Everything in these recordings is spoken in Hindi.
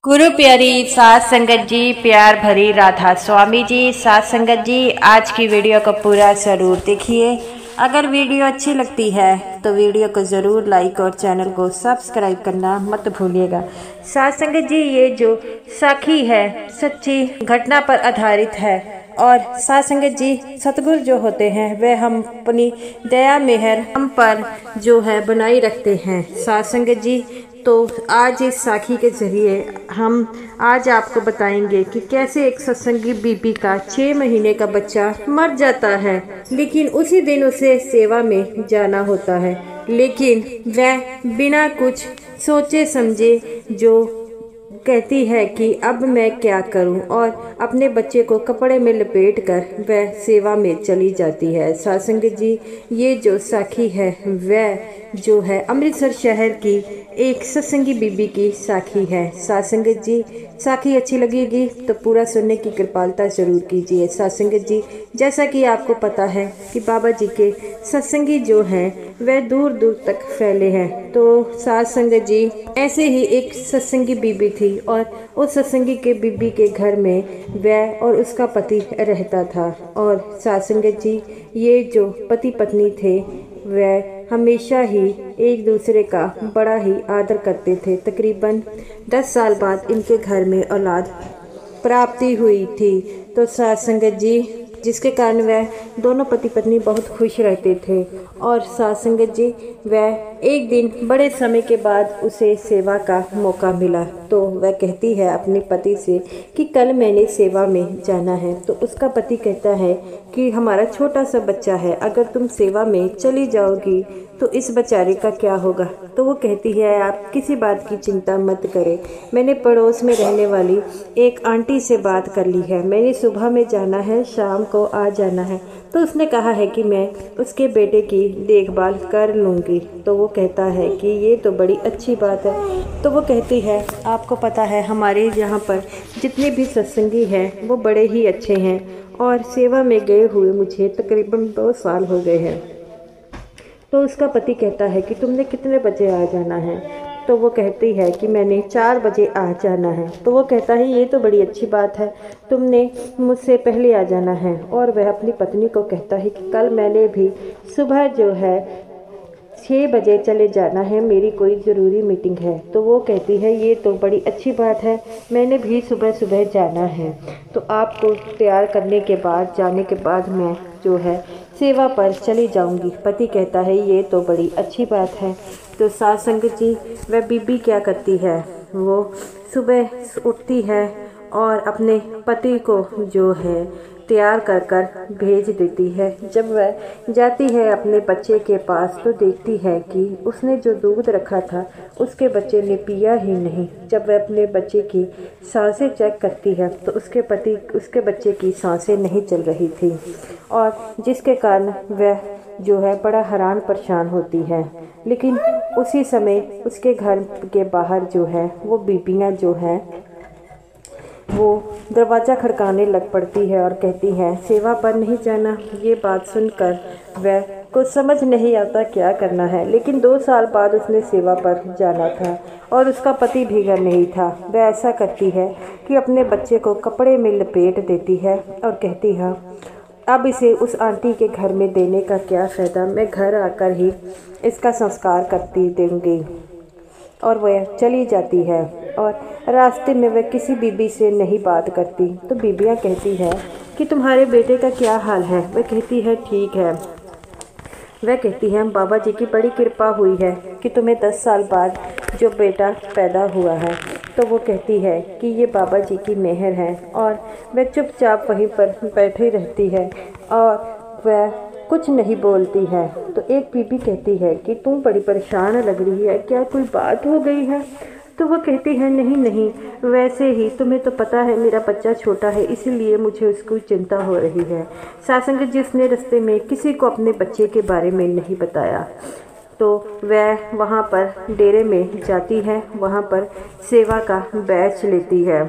गुरु प्यारी सात संगत जी, प्यार भरी राधा स्वामी जी, सात संगत जी, आज की वीडियो को पूरा जरूर देखिए। अगर वीडियो अच्छी लगती है तो वीडियो को ज़रूर लाइक और चैनल को सब्सक्राइब करना मत भूलिएगा। सात संगत जी, ये जो साखी है सच्ची घटना पर आधारित है और सात संगत जी, सतगुरु जो होते हैं वह हम अपनी दया मेहर हम पर जो है बनाई रखते हैं। सात संगत जी, तो आज इस साखी के जरिए हम आज आपको बताएंगे कि कैसे एक सत्संगी बीबी का 6 महीने का बच्चा मर जाता है, लेकिन उसी दिन उसे सेवा में जाना होता है, लेकिन वह बिना कुछ सोचे समझे जो कहती है कि अब मैं क्या करूं, और अपने बच्चे को कपड़े में लपेटकर वह सेवा में चली जाती है। सत्संग जी, ये जो साखी है वह जो है अमृतसर शहर की एक सत्संगी बीबी की साखी है। सत्संग जी, साखी अच्छी लगेगी तो पूरा सुनने की कृपालता जरूर कीजिए। सत्संग जी, जैसा कि आपको पता है कि बाबा जी के सत्संगी जो हैं वह दूर दूर तक फैले हैं। तो सत्संग जी, ऐसे ही एक सत्संगी बीबी थी और उस सत्संगी के बीबी के घर में वह और उसका पति रहता था। और सत्संग जी, ये जो पति पत्नी थे वह हमेशा ही एक दूसरे का बड़ा ही आदर करते थे। तकरीबन 10 साल बाद इनके घर में औलाद प्राप्ति हुई थी। तो सत्संग जी, जिसके कारण वह दोनों पति पत्नी बहुत खुश रहते थे। और सत्संग जी, वह एक दिन बड़े समय के बाद उसे सेवा का मौका मिला, तो वह कहती है अपने पति से कि कल मैंने सेवा में जाना है। तो उसका पति कहता है कि हमारा छोटा सा बच्चा है, अगर तुम सेवा में चली जाओगी तो इस बेचारे का क्या होगा। तो वो कहती है आप किसी बात की चिंता मत करें, मैंने पड़ोस में रहने वाली एक आंटी से बात कर ली है, मैंने सुबह में जाना है, शाम को आ जाना है। तो उसने कहा है कि मैं उसके बेटे की देखभाल कर लूँगी। तो वो कहता है कि ये तो बड़ी अच्छी बात है। तो वो कहती है आपको पता है हमारे यहाँ पर जितने भी सत्संगी हैं वो बड़े ही अच्छे हैं, और सेवा में गए हुए मुझे तकरीबन 2 साल हो गए हैं। तो उसका पति कहता है कि तुमने कितने बजे आ जाना है। तो वो कहती है कि मैंने 4 बजे आ जाना है। तो वो कहता है ये तो बड़ी अच्छी बात है, तुमने मुझसे पहले आ जाना है। और वह अपनी पत्नी को कहता है कि कल मैंने भी सुबह जो है 6 बजे चले जाना है, मेरी कोई ज़रूरी मीटिंग है। तो वो कहती है ये तो बड़ी अच्छी बात है, मैंने भी सुबह सुबह जाना है। तो आपको तैयार करने के बाद जाने के बाद मैं जो है सेवा पर चली जाऊंगी। पति कहता है ये तो बड़ी अच्छी बात है। तो सत्संग जी, वह बीबी क्या करती है, वो सुबह उठती है और अपने पति को जो है तैयार कर कर भेज देती है। जब वह जाती है अपने बच्चे के पास तो देखती है कि उसने जो दूध रखा था उसके बच्चे ने पिया ही नहीं। जब वह अपने बच्चे की सांसें चेक करती है तो उसके बच्चे की सांसें नहीं चल रही थी, और जिसके कारण वह जो है बड़ा हैरान परेशान होती है। लेकिन उसी समय उसके घर के बाहर जो है वो बीबियाँ जो हैं वो दरवाज़ा खड़काने लग पड़ती है और कहती है सेवा पर नहीं जाना। ये बात सुनकर वह को समझ नहीं आता क्या करना है, लेकिन 2 साल बाद उसने सेवा पर जाना था और उसका पति भी घर नहीं था। वह ऐसा करती है कि अपने बच्चे को कपड़े में लपेट देती है और कहती है अब इसे उस आंटी के घर में देने का क्या फ़ायदा, मैं घर आकर ही इसका संस्कार करती दूँगी। और वह चली जाती है और रास्ते में वह किसी बीबी से नहीं बात करती। तो बीबियाँ कहती है कि तुम्हारे बेटे का क्या हाल है। वह कहती है ठीक है। वह कहती है बाबा जी की बड़ी कृपा हुई है कि तुम्हें 10 साल बाद जो बेटा पैदा हुआ है। तो वो कहती है कि ये बाबा जी की मेहर है, और वह चुपचाप वहीं पर बैठी रहती है और वह कुछ नहीं बोलती है। तो एक बीबी कहती है कि तुम बड़ी परेशान लग रही है, क्या कोई बात हो गई है। तो वो कहती है नहीं नहीं, वैसे ही, तुम्हें तो पता है मेरा बच्चा छोटा है इसीलिए मुझे उसकी चिंता हो रही है। सत्संग जी, उसने रास्ते में किसी को अपने बच्चे के बारे में नहीं बताया। तो वह वहाँ पर डेरे में जाती है, वहाँ पर सेवा का बैच लेती है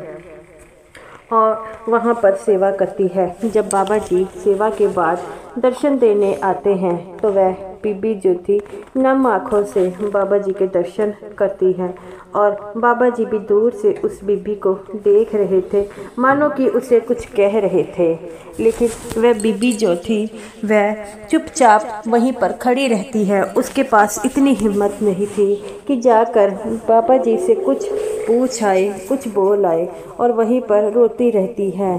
और वहाँ पर सेवा करती है। जब बाबा जी सेवा के बाद दर्शन देने आते हैं तो वह बीबी जो थी नम आँखों से बाबा जी के दर्शन करती है और बाबा जी भी दूर से उस बीबी को देख रहे थे, मानो कि उसे कुछ कह रहे थे। लेकिन वह बीबी जो थी वह चुपचाप वहीं पर खड़ी रहती है। उसके पास इतनी हिम्मत नहीं थी कि जाकर बाबा जी से कुछ पूछ आए, कुछ बोल आए, और वहीं पर रोती रहती है।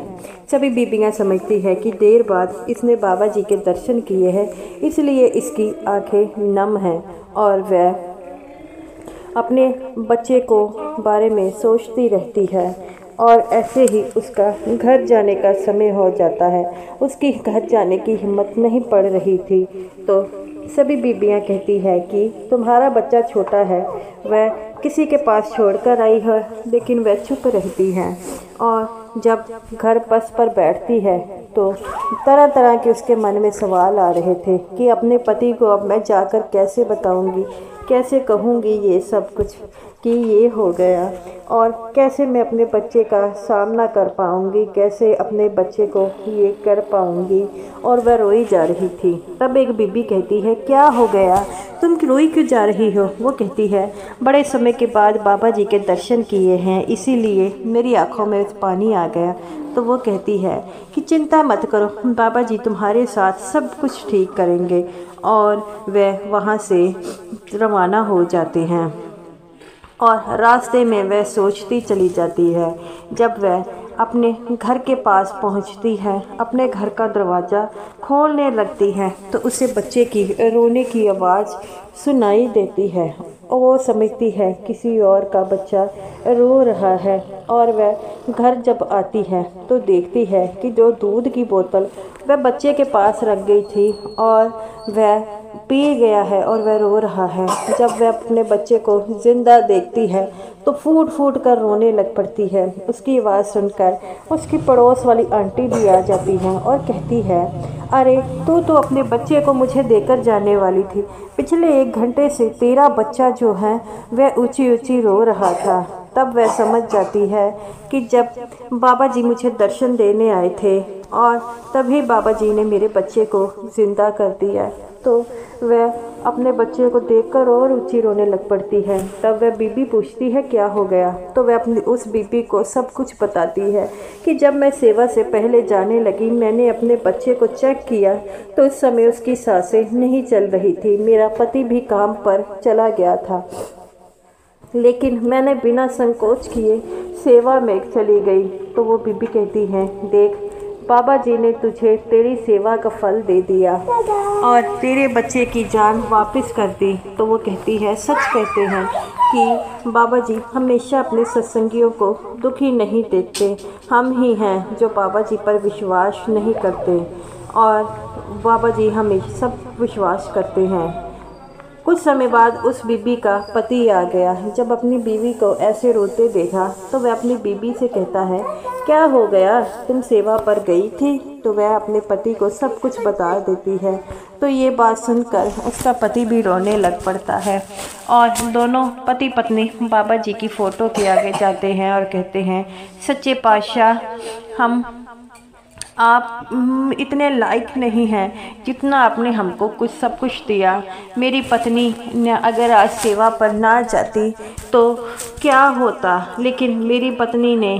सभी बीबियां समझती है कि देर बाद इसने बाबा जी के दर्शन किए हैं, इसलिए इसकी आंखें नम हैं और वह अपने बच्चे को बारे में सोचती रहती है। और ऐसे ही उसका घर जाने का समय हो जाता है। उसकी घर जाने की हिम्मत नहीं पड़ रही थी, तो सभी बीबियां कहती है कि तुम्हारा बच्चा छोटा है, वह किसी के पास छोड़कर आई है। लेकिन वह चुप रहती है और जब घर बस पर बैठती है तो तरह तरह के उसके मन में सवाल आ रहे थे कि अपने पति को अब मैं जाकर कैसे बताऊंगी, कैसे कहूंगी ये सब कुछ कि ये हो गया, और कैसे मैं अपने बच्चे का सामना कर पाऊंगी, कैसे अपने बच्चे को ये कर पाऊंगी। और वह रोई जा रही थी। तब एक बीबी कहती है, क्या हो गया, तुम रोई क्यों जा रही हो? वो कहती है, बड़े समय के बाद बाबा जी के दर्शन किए हैं, इसीलिए मेरी आंखों में पानी आ गया। तो वो कहती है कि चिंता मत करो, बाबा जी तुम्हारे साथ सब कुछ ठीक करेंगे। और वह वहाँ से रवाना हो जाते हैं और रास्ते में वह सोचती चली जाती है। जब वह अपने घर के पास पहुंचती है, अपने घर का दरवाज़ा खोलने लगती है, तो उसे बच्चे की रोने की आवाज़ सुनाई देती है और वो समझती है किसी और का बच्चा रो रहा है। और वह घर जब आती है तो देखती है कि जो दूध की बोतल वह बच्चे के पास रख गई थी और वह पी गया है और वह रो रहा है। जब वह अपने बच्चे को जिंदा देखती है तो फूट फूट कर रोने लग पड़ती है। उसकी आवाज़ सुनकर उसकी पड़ोस वाली आंटी भी आ जाती हैं और कहती है, अरे तू तो अपने बच्चे को मुझे देकर जाने वाली थी, पिछले 1 घंटे से तेरा बच्चा जो है वह ऊंची ऊंची रो रहा था। तब वह समझ जाती है कि जब बाबा जी मुझे दर्शन देने आए थे और तभी बाबा जी ने मेरे बच्चे को ज़िंदा कर दिया। तो वह अपने बच्चे को देखकर और ऊंची रोने लग पड़ती है। तब वह बीबी पूछती है क्या हो गया, तो वह अपनी उस बीबी को सब कुछ बताती है कि जब मैं सेवा से पहले जाने लगी, मैंने अपने बच्चे को चेक किया तो उस समय उसकी सांसें नहीं चल रही थी। मेरा पति भी काम पर चला गया था, लेकिन मैंने बिना संकोच किए सेवा में चली गई। तो वो बीबी कहती है, देख बाबा जी ने तुझे तेरी सेवा का फल दे दिया और तेरे बच्चे की जान वापस कर दी। तो वो कहती है, सच कहते हैं कि बाबा जी हमेशा अपने सत्संगियों को दुखी नहीं देते। हम ही हैं जो बाबा जी पर विश्वास नहीं करते और बाबा जी हमें सब विश्वास करते हैं। कुछ समय बाद उस बीबी का पति आ गया। जब अपनी बीवी को ऐसे रोते देखा तो वह अपनी बीबी से कहता है, क्या हो गया, तुम सेवा पर गई थी? तो वह अपने पति को सब कुछ बता देती है। तो ये बात सुनकर उसका पति भी रोने लग पड़ता है और दोनों पति पत्नी बाबा जी की फ़ोटो के आगे जाते हैं और कहते हैं, सच्चे पातशाह हम आप इतने लायक नहीं हैं जितना आपने हमको कुछ सब कुछ दिया। मेरी पत्नी ने अगर आज सेवा पर ना जाती तो क्या होता, लेकिन मेरी पत्नी ने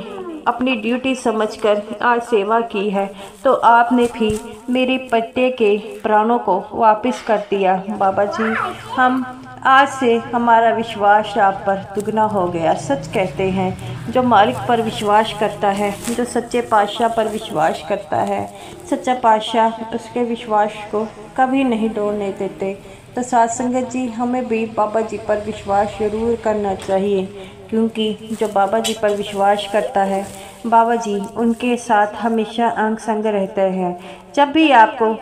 अपनी ड्यूटी समझकर आज सेवा की है, तो आपने भी मेरे पति के प्राणों को वापस कर दिया। बाबा जी हम आज से हमारा विश्वास आप पर दुगना हो गया। सच कहते हैं जो मालिक पर विश्वास करता है, जो सच्चे पातशाह पर विश्वास करता है, सच्चा पातशाह उसके विश्वास को कभी नहीं तोड़ने देते। तो साथ संगत जी हमें भी बाबा जी पर विश्वास ज़रूर करना चाहिए, क्योंकि जो बाबा जी पर विश्वास करता है बाबा जी उनके साथ हमेशा अंग संग रहते हैं। जब भी आपको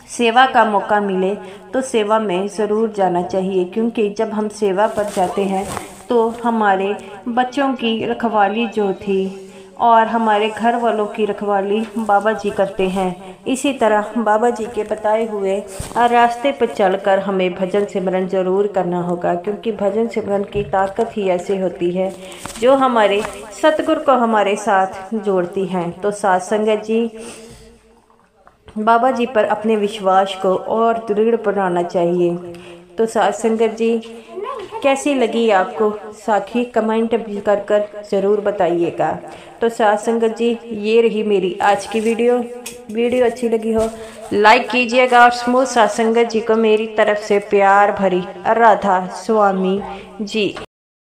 सेवा का मौका मिले तो सेवा में ज़रूर जाना चाहिए, क्योंकि जब हम सेवा पर जाते हैं तो हमारे बच्चों की रखवाली जो थी और हमारे घर वालों की रखवाली बाबा जी करते हैं। इसी तरह बाबा जी के बताए हुए रास्ते पर चलकर हमें भजन सिमरन ज़रूर करना होगा, क्योंकि भजन सिमरन की ताकत ही ऐसी होती है जो हमारे सतगुरु को हमारे साथ जोड़ती हैं। तो साथ संगत जी बाबा जी पर अपने विश्वास को और दृढ़ बनाना चाहिए। तो साथ संगत जी कैसी लगी आपको साखी कमेंट भी कर ज़रूर बताइएगा। तो साथ संगत जी, ये रही मेरी आज की वीडियो अच्छी लगी हो लाइक कीजिएगा और समूह साथ संगत जी को मेरी तरफ से प्यार भरी राधा स्वामी जी।